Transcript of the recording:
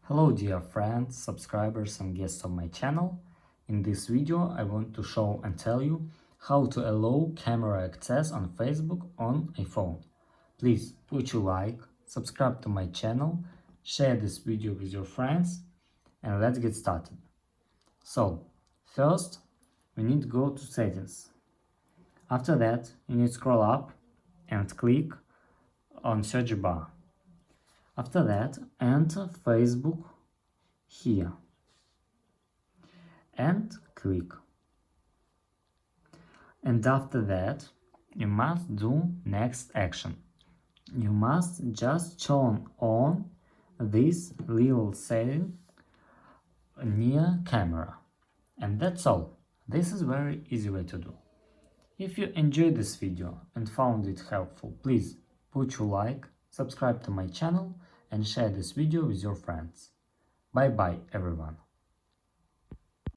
Hello dear friends, subscribers and guests of my channel. In this video I want to show and tell you how to allow camera access on Facebook on iPhone. Please put your like, subscribe to my channel, share this video with your friends and let's get started. So, first we need to go to settings. After that you need to scroll up and click on search bar. After that, enter Facebook here and click. And after that, you must do next action. You must just turn on this little setting near camera. And that's all. This is very easy way to do. If you enjoyed this video and found it helpful, please put your like, subscribe to my channel and share this video with your friends. Bye bye everyone.